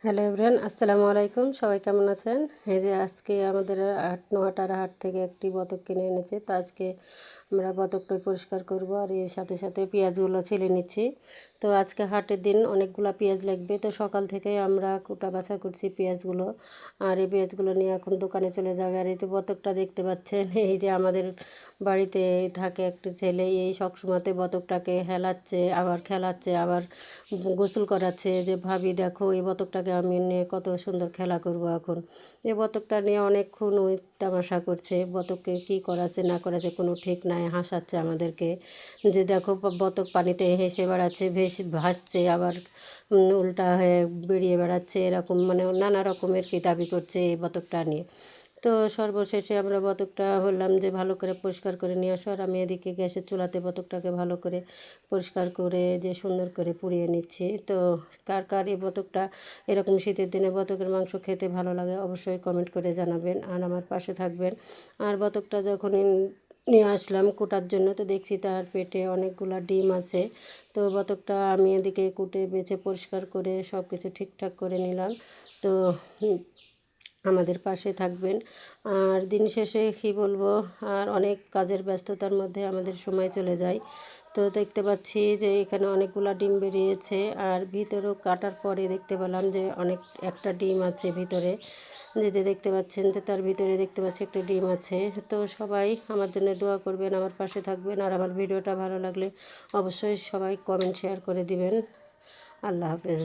Hello everyone, আসসালামু আলাইকুম। সবাই কেমন আছেন? এই যে আজকে আমাদের নোয়াটার হাট থেকে একটি বতক কিনে এনেছে। তো আজকে আমরা বতকটা পরিষ্কার করব, আর এর সাথে সাথে পেঁয়াজগুলো ছেলে নিচ্ছি। তো আজকে হাটের দিন অনেকগুলো পেঁয়াজ লাগবে, তো সকাল থেকে আমরা কোটা বাছা করছি পেঁয়াজগুলো। আর এই পেঁয়াজগুলো নিয়ে এখন দোকানে চলে যাবে। আর এই যে বতকটা দেখতে পাচ্ছেন, এই যে আমাদের বাড়িতে থাকে একটি ছেলে, এই সবসময়তে বতকটাকে হেলাচ্ছে, আবার খেলাচ্ছে, আবার গোসল করাচ্ছে। যে ভাবি দেখো এই বতকটাকে আমি নিয়ে কত সুন্দর খেলা করব এখন। এই বতকটা নিয়ে অনেকক্ষণ ওই তামাশা করছে, বতককে কী করাচ্ছে না করাচ্ছে কোনো ঠিক নাই, হাসাচ্ছে আমাদেরকে যে দেখো বতক পানিতে হেসে বেড়াচ্ছে, ভাসছে, আবার উল্টা হয়ে বেরিয়ে বেড়াচ্ছে, এরকম মানে নানা রকমের কি দাবি করছে এই বতকটা নিয়ে। তো সর্বশেষে আমরা বতকটা বললাম যে ভালো করে পরিষ্কার করে নিয়ে আসো। আর আমি এদিকে গ্যাসের চুলাতে বতকটাকে ভালো করে পরিষ্কার করে যে সুন্দর করে পুড়িয়ে নিচ্ছি। তো কার কার এই বতকটা এরকম শীতের দিনে বতকের মাংস খেতে ভালো লাগে অবশ্যই কমেন্ট করে জানাবেন, আর আমার পাশে থাকবেন। আর বতকটা যখন নিয়ে আসলাম কোটার জন্য, তো দেখছি তার পেটে অনেকগুলো ডিম আছে। তো বতকটা আমি এদিকে কুটে বেছে পরিষ্কার করে সব কিছু ঠিকঠাক করে নিলাম। তো আমাদের পাশে থাকবেন। আর দিন শেষে কী বলবো, আর অনেক কাজের ব্যস্ততার মধ্যে আমাদের সময় চলে যায়। তো দেখতে পাচ্ছি যে এখানে অনেকগুলো ডিম বেরিয়েছে, আর ভিতরেও কাটার পরে দেখতে পেলাম যে একটা ডিম আছে ভিতরে। যে দেখতে পাচ্ছেন যে তার ভিতরে দেখতে পাচ্ছি একটা ডিম আছে। তো সবাই আমার জন্য দোয়া করবেন, আমার পাশে থাকবেন, আর আমার ভিডিওটা ভালো লাগলে অবশ্যই সবাই কমেন্ট শেয়ার করে দিবেন। আল্লাহ হাফেজ।